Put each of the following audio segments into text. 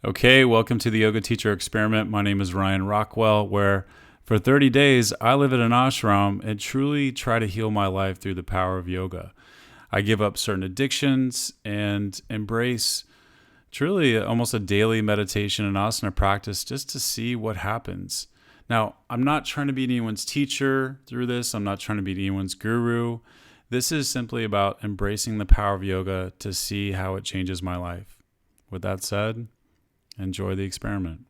Okay, welcome to the Yoga Teacher Experiment. My name is Ryan Rockwell, where for 30 days I live at an ashram and truly try to heal my life through the power of yoga. I give up certain addictions and embrace truly almost a daily meditation and asana practice just to see what happens. Now, I'm not trying to be anyone's teacher through this. I'm not trying to be anyone's guru. This is simply about embracing the power of yoga to see how it changes my life. With that said, enjoy the experiment.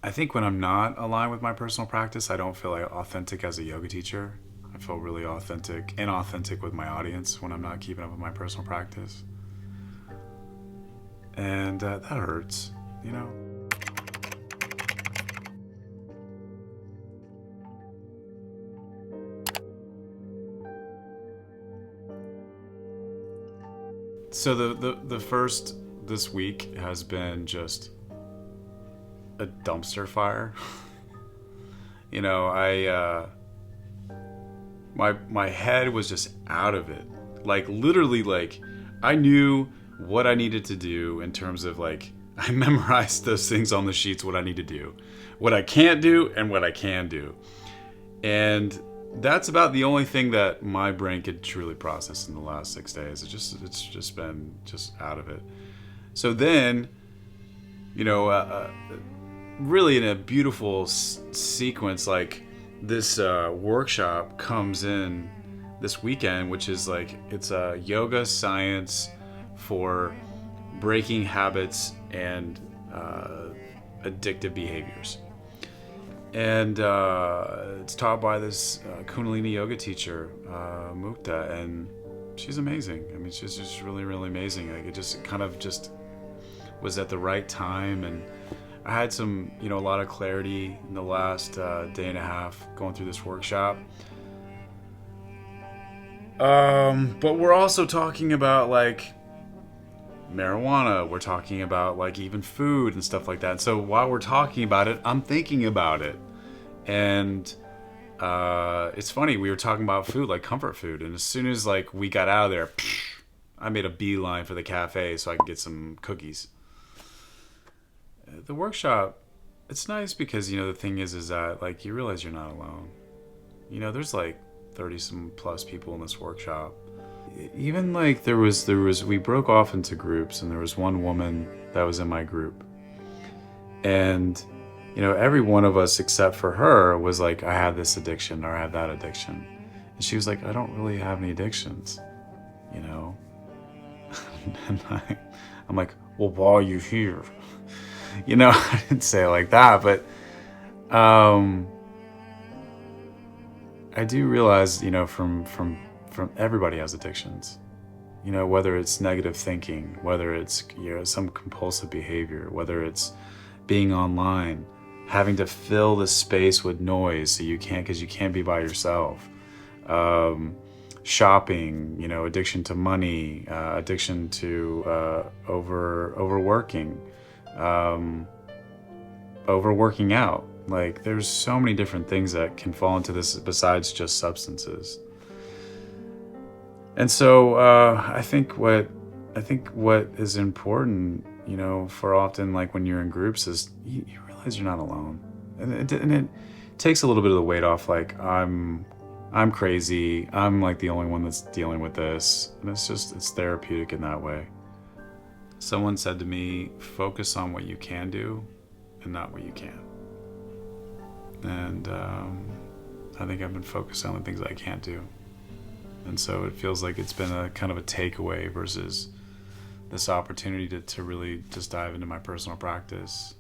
I think when I'm not aligned with my personal practice, I don't feel like authentic as a yoga teacher. I feel really inauthentic with my audience when I'm not keeping up with my personal practice. And that hurts, you know? So the first this week has been just a dumpster fire. You know, my head was just out of it. Like literally, like I knew what I needed to do in terms of like I memorized those things on the sheets, what I need to do, what I can't do, and what I can do. And that's about the only thing that my brain could truly process in the last 6 days. It's just been just out of it. So then, you know, really in a beautiful sequence, like this workshop comes in this weekend, which is like, it's a yoga science for breaking habits and addictive behaviors. And it's taught by this Kundalini yoga teacher, Mukta, and she's amazing. I mean, she's just really, really amazing. Like, it just kind of just was at the right time, and I had some, you know, a lot of clarity in the last day and a half going through this workshop. But we're also talking about like marijuana. We're talking about like even food and stuff like that. So while we're talking about it, I'm thinking about it. And it's funny, we were talking about food, like comfort food. And as soon as like we got out of there, I made a beeline for the cafe so I could get some cookies. The workshop, it's nice because, you know, the thing is that like you realize you're not alone. You know, there's like 30 some plus people in this workshop. Even like there was we broke off into groups, and there was one woman that was in my group, and you know, every one of us except for her was like, I have this addiction or I have that addiction, and she was like, I don't really have any addictions, you know. And I'm like, well, why are you here? You know, I didn't say it like that, but I do realize, you know, from everybody has addictions, you know, whether it's negative thinking, whether it's, you know, some compulsive behavior, whether it's being online, having to fill the space with noise so you can't, because you can't be by yourself, shopping, you know, addiction to money, addiction to overworking, overworking out. Like there's so many different things that can fall into this besides just substances. And so I think what is important, you know, for often like when you're in groups is you realize you're not alone, and it takes a little bit of the weight off. Like I'm crazy. I'm like the only one that's dealing with this, and it's therapeutic in that way. Someone said to me, focus on what you can do and not what you can't. And I think I've been focused on the things I can't do. And so it feels like it's been a kind of a takeaway versus this opportunity to really just dive into my personal practice.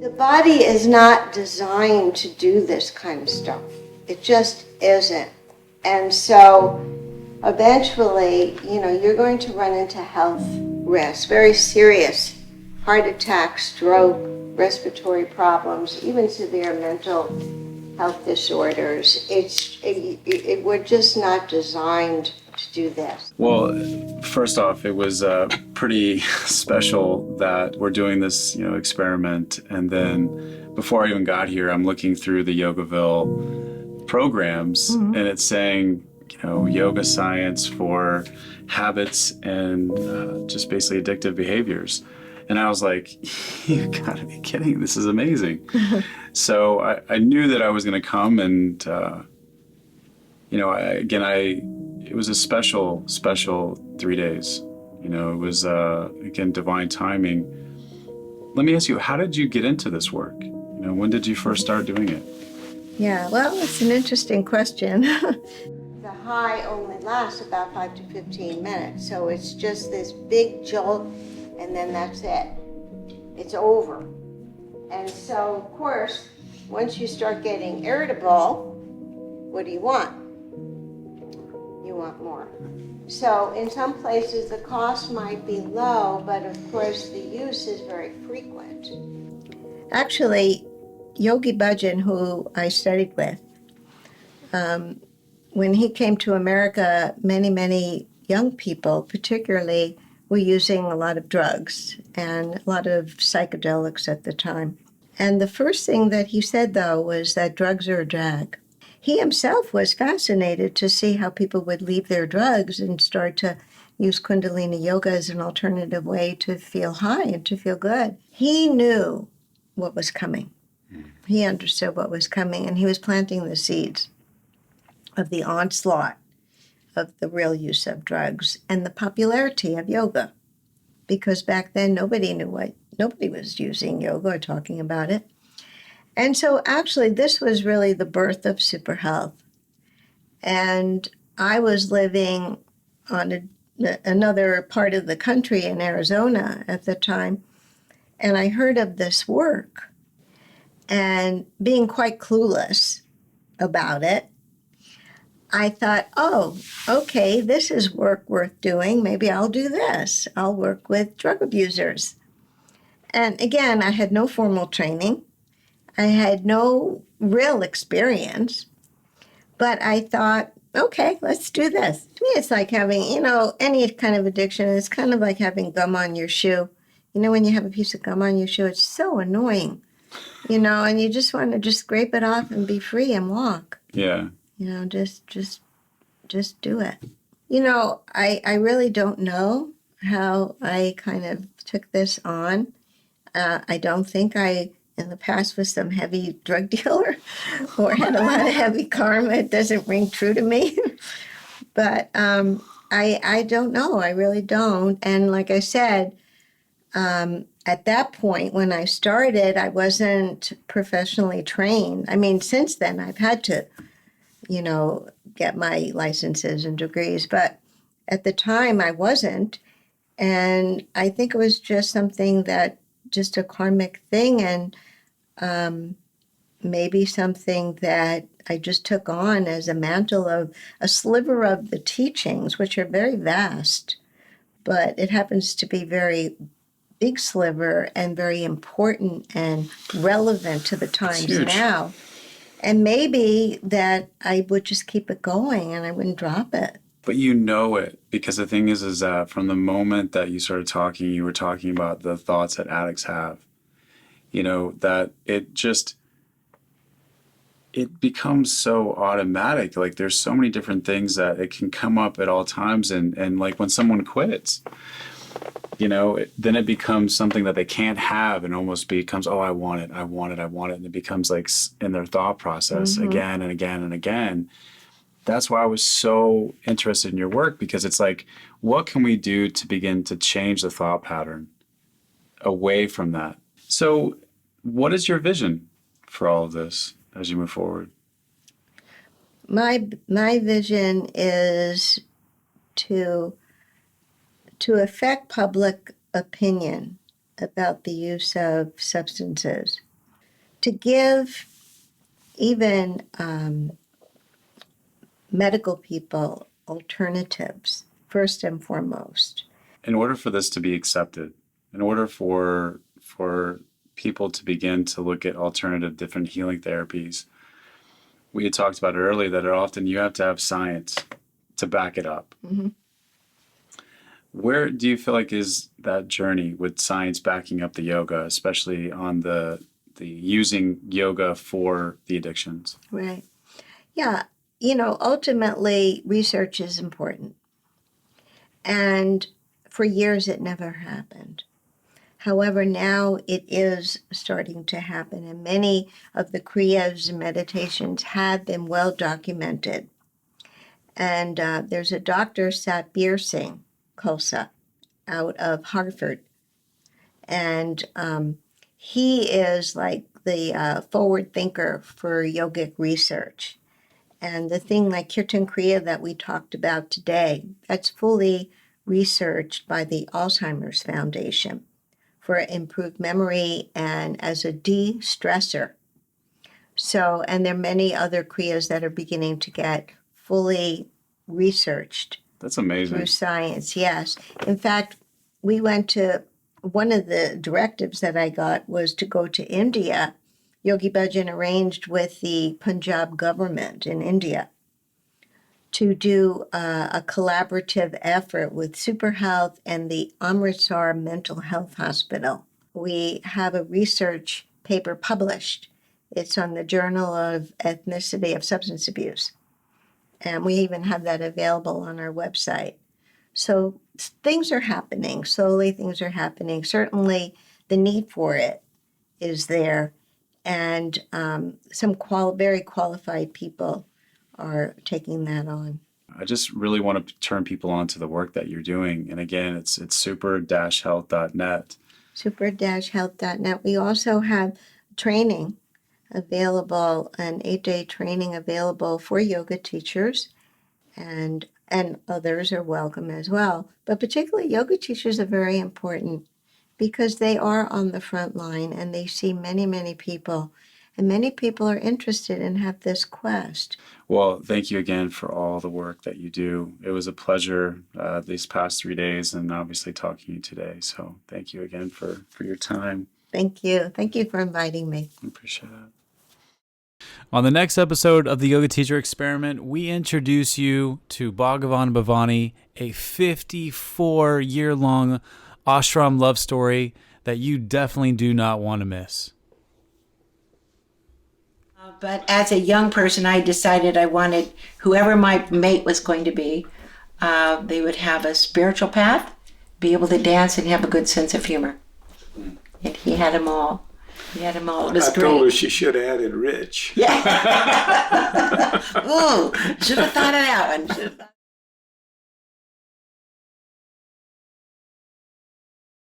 The body is not designed to do this kind of stuff. It just isn't. And so eventually, you know, you're going to run into health risks, very serious heart attack, stroke, respiratory problems, even severe mental health disorders. We're just not designed to do this. Well, first off, it was pretty special that we're doing this, you know, experiment. And then before I even got here, I'm looking through the Yogaville programs, and it's saying yoga science for habits and just basically addictive behaviors. And I was like, you gotta be kidding. This is amazing. So I knew that I was going to come and, it was a special, special 3 days. It was, again, divine timing. Let me ask you, how did you get into this work? When did you first start doing it? Yeah, well, it's an interesting question. The high only lasts about 5 to 15 minutes, so it's just this big jolt, and then that's it. It's over. And so, of course, once you start getting irritable, what do you want? You want more. So in some places the cost might be low, but of course the use is very frequent. Actually, Yogi Bhajan, who I studied with, when he came to America, many young people particularly were using a lot of drugs and a lot of psychedelics at the time. And the first thing that he said, though, was that drugs are a drag. He himself was fascinated to see how people would leave their drugs and start to use Kundalini Yoga as an alternative way to feel high and to feel good. He knew what was coming. He understood what was coming, and he was planting the seeds of the onslaught of the real use of drugs and the popularity of yoga. Because back then nobody was using yoga or talking about it. And so actually this was really the birth of Superhealth. And I was living on another part of the country in Arizona at the time, and I heard of this work. And being quite clueless about it, I thought, oh, okay, this is work worth doing. Maybe I'll do this. I'll work with drug abusers. And again, I had no formal training. I had no real experience. But I thought, okay, let's do this. To me, it's like having, any kind of addiction. It's kind of like having gum on your shoe. When you have a piece of gum on your shoe, it's so annoying, and you just want to just scrape it off and be free and walk. Yeah. Just do it. I really don't know how I kind of took this on. I don't think I, in the past, was some heavy drug dealer or had a lot of heavy karma. It doesn't ring true to me. But I don't know. I really don't. And like I said, at that point, when I started, I wasn't professionally trained. I mean, since then, I've had to, get my licenses and degrees. But at the time, I wasn't. And I think it was just something that, just a karmic thing, and maybe something that I just took on as a mantle of a sliver of the teachings, which are very vast, but it happens to be very big sliver and very important and relevant to the times now. And maybe that I would just keep it going and I wouldn't drop it. But it, because the thing is that from the moment that you started talking, you were talking about the thoughts that addicts have, that it becomes so automatic. Like there's so many different things that it can come up at all times. And like when someone quits, then it becomes something that they can't have and almost becomes, oh, I want it. And it becomes like in their thought process again and again and again. That's why I was so interested in your work, because it's like, what can we do to begin to change the thought pattern away from that? So what is your vision for all of this as you move forward? My vision is to affect public opinion about the use of substances, to give even medical people alternatives, first and foremost. In order for this to be accepted, in order for people to begin to look at alternative different healing therapies, we had talked about it earlier that often you have to have science to back it up. Mm-hmm. Where do you feel like is that journey with science backing up the yoga, especially on the using yoga for the addictions? Right. Yeah. ultimately, research is important. And for years, it never happened. However, now it is starting to happen, and many of the Kriyas and meditations have been well documented. And there's a doctor, Satbir Singh Khalsa, out of Harvard, and he is like the forward thinker for yogic research. And the thing like Kirtan Kriya that we talked about today, that's fully researched by the Alzheimer's Foundation for improved memory and as a de-stressor. So, and there are many other Kriyas that are beginning to get fully researched. That's amazing. Through science, yes. In fact, we went to, one of the directives that I got was to go to India. Yogi Bhajan arranged with the Punjab government in India to do a collaborative effort with Superhealth and the Amritsar Mental Health Hospital. We have a research paper published. It's on the Journal of Ethnicity of Substance Abuse. And we even have that available on our website. So things are happening. Slowly things are happening. Certainly the need for it is there. And some very qualified people are taking that on. I just really want to turn people on to the work that you're doing. And again, it's super-health.net. Super-health.net. We also have training available, an 8-day training available for yoga teachers, and others are welcome as well. But particularly yoga teachers are very important because they are on the front line and they see many, many people. And many people are interested and have this quest. Well, thank you again for all the work that you do. It was a pleasure these past 3 days and obviously talking to you today. So thank you again for your time. Thank you. Thank you for inviting me. I appreciate it. On the next episode of the Yoga Teacher Experiment, we introduce you to Bhagavan Bhavani, a 54-year-long ashram love story that you definitely do not want to miss. But as a young person, I decided I wanted whoever my mate was going to be, they would have a spiritual path, be able to dance, and have a good sense of humor. And he had them all. It was great. I told her she should have added rich. Yeah. Ooh, should have thought of that one.